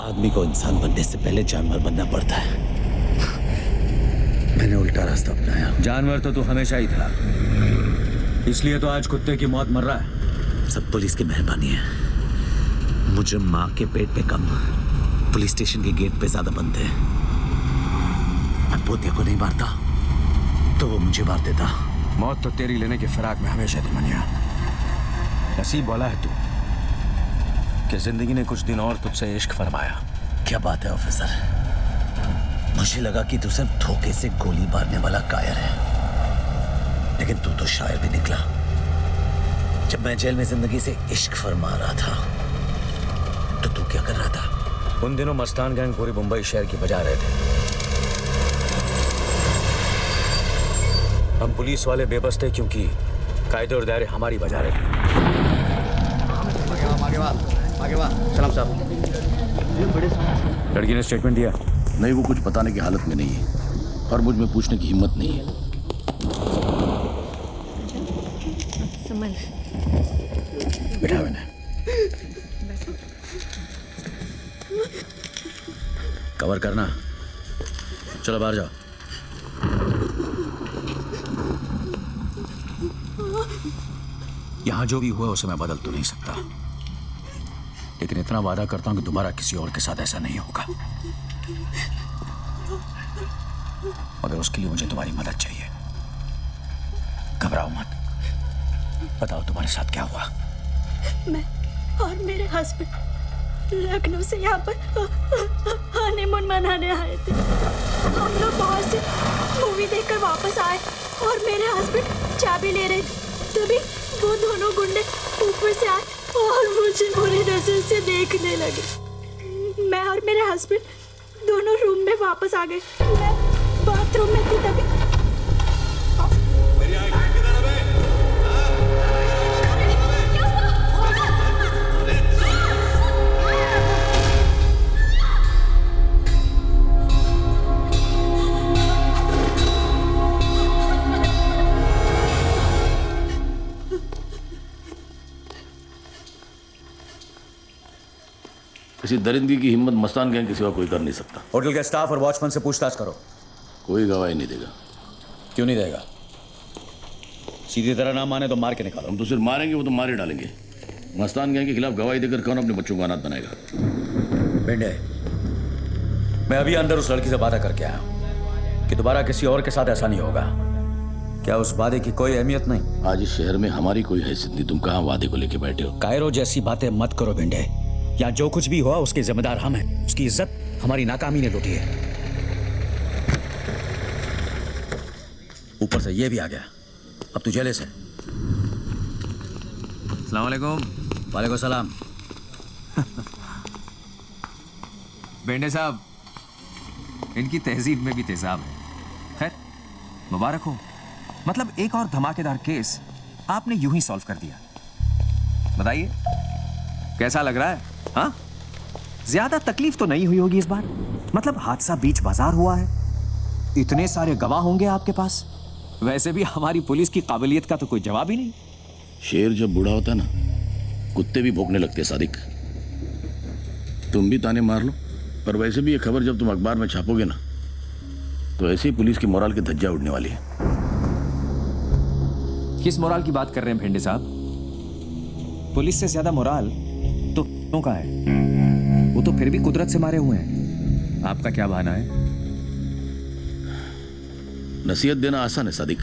आदमी को इंसान बनने से पहले जानवर बनना पड़ता है। मैंने उल्टा रास्ता अपनाया। जानवर तो तू हमेशा ही था, इसलिए तो आज कुत्ते की मौत मर रहा है। सब पुलिस की मेहरबानी है। मुझे माँ के पेट पे कम, पुलिस स्टेशन के गेट पे ज्यादा बनते हैं। मैं पोते को नहीं मारता तो वो मुझे मार देता। मौत तो तेरी लेने की फिराक में हमेशा थी मनिया। नसीब वाला है तू कि जिंदगी ने कुछ दिन और तुझसे इश्क फरमाया। क्या बात है ऑफिसर, मुझे लगा कि तू सिर्फ धोखे से गोली मारने वाला कायर है, लेकिन तू तो शायर भी निकला। जब मैं जेल में जिंदगी से इश्क फरमा रहा था तो तू क्या कर रहा था? उन दिनों मस्तान गैंग पूरी मुंबई शहर की बजा रहे थे। हम पुलिस वाले बेबस थे क्योंकि कायदे और दायरे हमारी बजा रहे थे। सलाम साहब। लड़की ने स्टेटमेंट दिया? नहीं, वो कुछ बताने की हालत में नहीं है और मुझ में पूछने की हिम्मत नहीं है। समझ बिठाओ इन्हें। कवर करना। चलो बाहर जाओ। यहां जो भी हुआ उसे मैं बदल तो नहीं सकता, लेकिन इतना वादा करता हूं कि दोबारा किसी और के साथ ऐसा नहीं होगा। मगर उसके लिए मुझे तुम्हारी मदद चाहिए। घबराओ मत, बताओ तुम्हारे साथ क्या हुआ। मैं और मेरे हस्बैंड लखनऊ से यहाँ पर हनीमून मनाने आए थे। हम लोग बाहर से मूवी देखकर वापस आए और मेरे हस्बैंड चाबी ले रहे थे, तभी वो दोनों गुंडे ऊपर से आए और मुझे बुरी नजर से देखने लगे। मैं और मेरे हस्बैंड दोनों रूम में वापस आ गए। मैं बाथरूम में थी तभी किसी दरिंदगी की हिम्मत मस्तान गैंग के सिवा कोई कर नहीं सकता। होटल के स्टाफ और वॉचमैन से पूछताछ करो। कोई गवाही नहीं देगा। क्यों नहीं देगा? सीधी तरह ना माने तो मार के निकालो। हम तो सिर्फ मारेंगे, वो तो मारे डालेंगे। मस्तान गैंग के खिलाफ गवाही देकर कौन अपने बच्चों को अनाथ बनाएगा? बेंडे, मैं अभी अंदर उस लड़की से वादा करके आया हूं कि दोबारा किसी और के साथ ऐसा नहीं होगा। क्या उस वादे की कोई अहमियत नहीं? आज इस शहर में हमारी कोई हैसियत नहीं। तुम कहाँ वादे को लेके बैठे हो? कायरो जैसी बातें मत करो बेंडे। या जो कुछ भी हुआ उसके जिम्मेदार हम हैं। उसकी इज्जत हमारी नाकामी ने लूटी है। ऊपर से ये भी आ गया। अब तू जेले से। अस्सलाम वालेकुम। वालेकुम सलाम। बेंडे साहब, इनकी तहजीब में भी तेजाब है। खैर, मुबारक हो। मतलब एक और धमाकेदार केस आपने यूं ही सॉल्व कर दिया। बताइए कैसा लग रहा है? हाँ, ज्यादा तकलीफ तो नहीं हुई होगी इस बार। मतलब हादसा बीच बाजार हुआ है, इतने सारे गवाह होंगे आपके पास। वैसे भी हमारी पुलिस की काबिलियत का तो कोई जवाब ही नहीं। शेर जब बूढ़ा होता है ना, कुत्ते भी भौंकने लगते हैं। सादिक, तुम भी ताने मार लो, पर वैसे भी ये खबर जब तुम अखबार में छापोगे ना, तो ऐसे ही पुलिस की मोराल की धज्जियां उड़ने वाली है। किस मोराल की बात कर रहे हैं भेंडे साहब? पुलिस से ज्यादा मोराल तो का है। वो तो फिर भी कुदरत से मारे हुए हैं। आपका क्या बहाना है? नसीहत देना आसान है सादिक,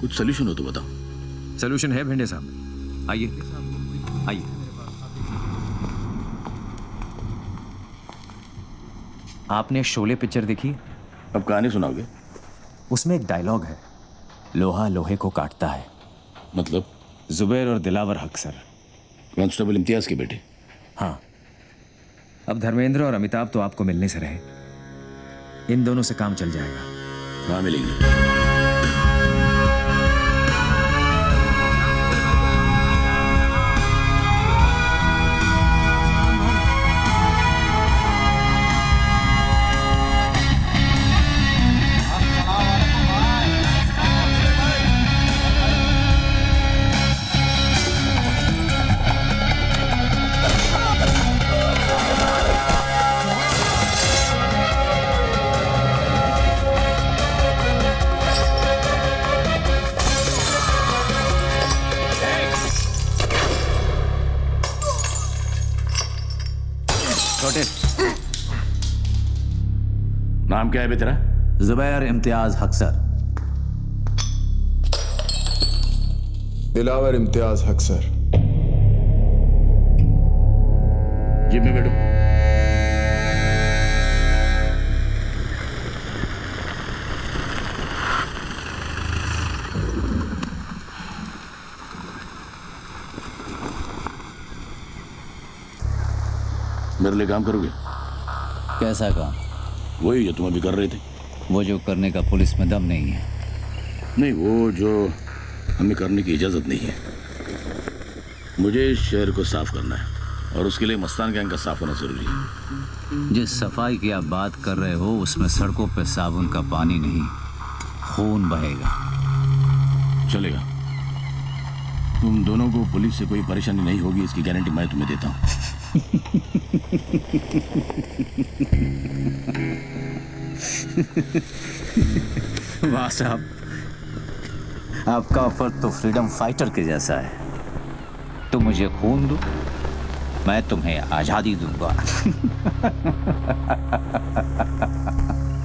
कुछ सोल्यूशन हो तो बताओ। सोल्यूशन है भेंडे साहब, आइए आइए। आपने शोले पिक्चर देखी? अब कहानी सुनाओगे? उसमें एक डायलॉग है, लोहा लोहे को काटता है। मतलब? जुबैर और दिलावर हक सर, कांस्टेबल इम्तियाज के बेटे। हाँ, अब धर्मेंद्र और अमिताभ तो आपको मिलने से रहे। इन दोनों से काम चल जाएगा। कहाँ मिलेंगे? छोटे नाम क्या है बे तेरा? जुबैर इम्तियाज हक सर। दिलावर इम्तियाज हक सर। जिम में बैठो। मेरे लिए काम करोगे? कैसा काम? वही जो तुम अभी कर रहे थे। वो जो करने का पुलिस में दम नहीं है। नहीं, वो जो हमें करने की इजाज़त नहीं है। मुझे इस शहर को साफ करना है और उसके लिए मस्तान गैंग का साफ होना जरूरी है। जिस सफाई की आप बात कर रहे हो उसमें सड़कों पे साबुन का पानी नहीं, खून बहेगा। चलेगा। तुम दोनों को पुलिस से कोई परेशानी नहीं होगी, इसकी गारंटी मैं तुम्हें देता हूँ। वाह साहब, आपका ऑफर तो फ्रीडम फाइटर के जैसा है। तुम मुझे खून दो, मैं तुम्हें आजादी दूंगा।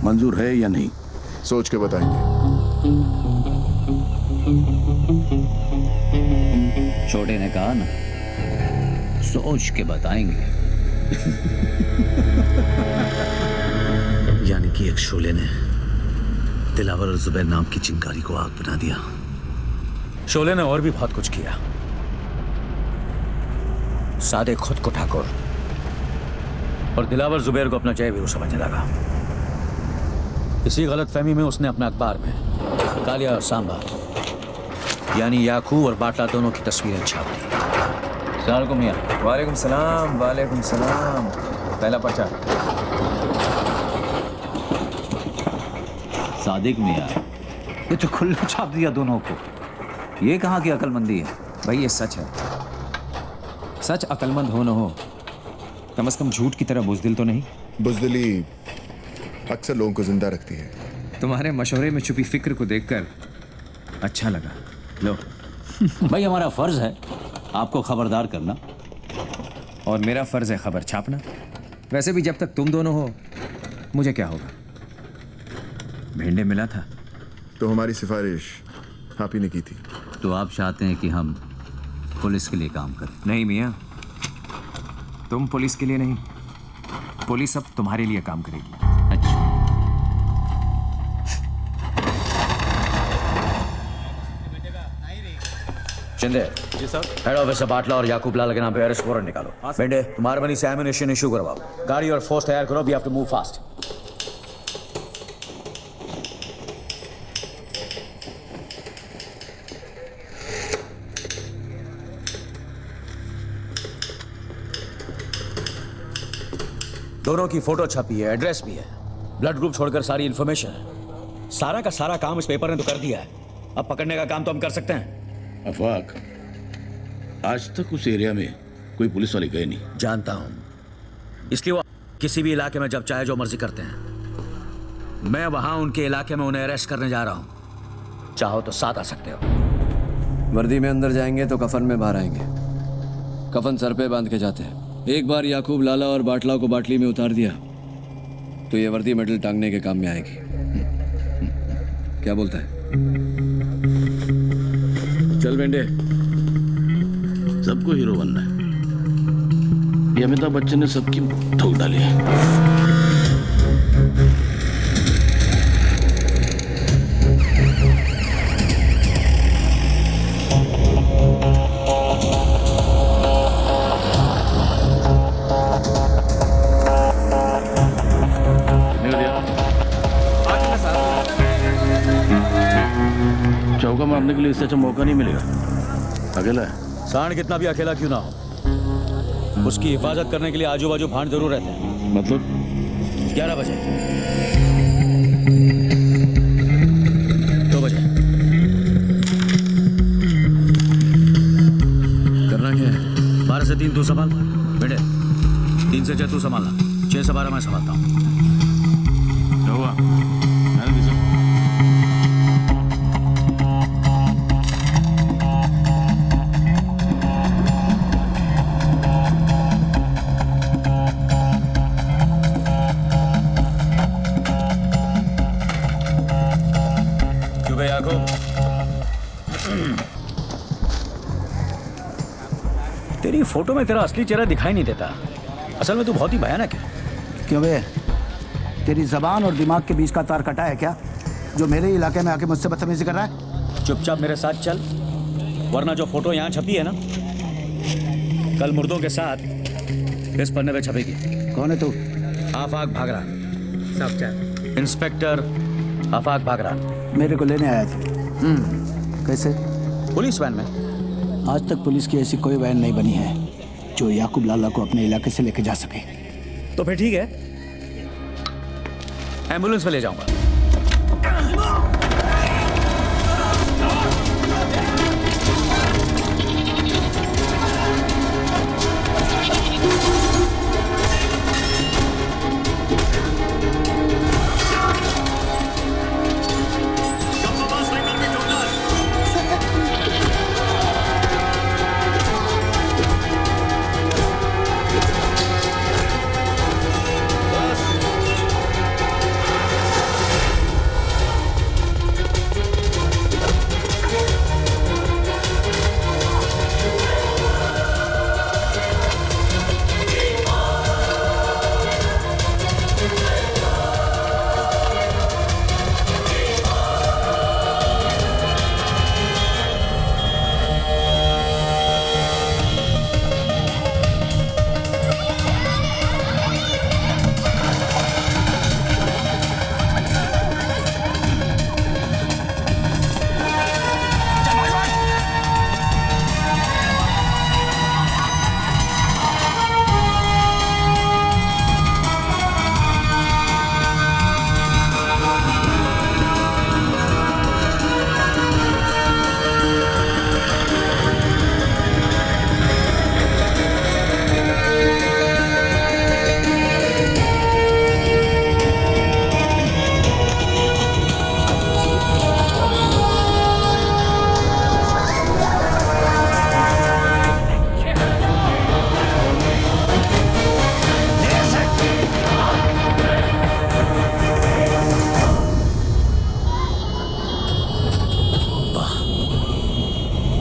मंजूर है या नहीं? सोच के बताएंगे। छोटे ने कहा ना, सोच के बताएंगे। यानी कि एक शोले ने दिलावर और जुबैर नाम की चिंगारी को आग बना दिया। शोले ने और भी बहुत कुछ किया। सादे खुद को ठाकुर और दिलावर जुबैर को अपना जय वीरू समझने लगा। इसी गलत फहमी में उसने अपने अखबार में कालिया और सांबा यानी याकूब और बाटला दोनों की तस्वीरें छाप दी। सलाम मियां। वालेकुम सलाम, वालेकुम सलाम। पहला पर्चा। सादिक मियां, ये तो खुल्ला छाप दिया दोनों को। ये कहाँ की अकलमंदी है? भाई ये सच है। सच अकलमंद हो न हो, कम से कम झूठ की तरह बुज़दिल तो नहीं। बुज़दिली अक्सर लोगों को जिंदा रखती है। तुम्हारे मशवरे में छुपी फिक्र को देखकर अच्छा लगा। लो। भाई हमारा फर्ज है आपको खबरदार करना, और मेरा फर्ज है खबर छापना। वैसे भी जब तक तुम दोनों हो मुझे क्या होगा। भेंडे मिला था तो हमारी सिफारिश आप ही ने की थी। तो आप चाहते हैं कि हम पुलिस के लिए काम करें? नहीं मियाँ, तुम पुलिस के लिए नहीं, पुलिस अब तुम्हारे लिए काम करेगी। अच्छा, शिंदे जी सर, हेड ऑफिस से बाटला और याकूब लाल के नाम पे अरेस्ट वारंट निकालो। बेंडे, तुम्हारे बनी से एमिनेशन इशू करवाओ। गाड़ी और फोर्स तैयार करो। We have to move fast. दोनों की फोटो छपी है, एड्रेस भी है, ब्लड ग्रुप छोड़कर सारी इंफॉर्मेशन है। सारा का सारा काम इस पेपर ने तो कर दिया है। अब पकड़ने का काम तो हम कर सकते हैं। अफाक, आज तक उस एरिया में कोई पुलिस वाले गए नहीं। जानता हूं, इसलिए वो किसी भी इलाके में जब चाहे जो मर्जी करते हैं। मैं वहां उनके इलाके में उन्हें अरेस्ट करने जा रहा हूं। चाहो तो साथ आ सकते हो। वर्दी में अंदर जाएंगे तो कफन में बाहर आएंगे। कफन सर पे बांध के जाते हैं। एक बार याकूब लाला और बाटला को बाटली में उतार दिया तो ये वर्दी मेडल टांगने के काम में आएगी। क्या बोलता है? चल बेंडे। सबको हीरो बनना है। ये अमिताभ बच्चन ने सबकी ठोक डाली है। चौका मारने के लिए इससे अच्छा मौका नहीं मिलेगा। अकेला है। सांड कितना भी अकेला क्यों ना हो, उसकी हिफाजत करने के लिए आजू बाजू भांड जरूर रहते हैं। मतलब 11 बजे, 2 बजे। करना क्या है? 12 से 3 तू संभाल बेटे, 3 से 6 तू संभालना, 6 से 12 मैं संभालता हूँ। क्या हुआ? मैंने भी सब फोटो में तेरा असली चेहरा दिखाई नहीं देता। असल में तू बहुत ही भयानक है। क्यों बे? तेरी जबान और दिमाग के बीच का तार कटा है क्या, जो मेरे इलाके में आके मुझसे बदतमीजी कर रहा है? चुपचाप मेरे साथ चल, वरना जो फोटो यहाँ छपी है ना, कल मुर्दों के साथ इस पन्ने पे छपेगी। कौन है तू? आफाक भागरान। इंस्पेक्टर आफाक भागरान। मेरे को लेने आया था। कैसे? पुलिस वैन में। आज तक पुलिस की ऐसी कोई वैन नहीं बनी है जो याकूब लाला को अपने इलाके से लेके जा सके। तो फिर ठीक है, एम्बुलेंस में ले जाऊंगा।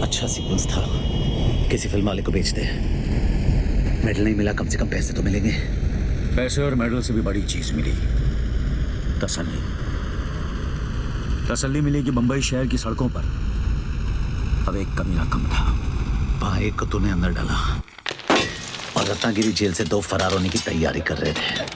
अच्छा सीक्वेंस था, किसी फिल्म वाले को बेच दे। मेडल नहीं मिला, कम से कम पैसे तो मिलेंगे। पैसे और मेडल से भी बड़ी चीज मिली, तसल्ली। तसल्ली मिली कि मुंबई शहर की सड़कों पर अब एक कमीना कम था। वहां एक को तूने अंदर डाला और रत्नागिरी जेल से 2 फरार होने की तैयारी कर रहे थे।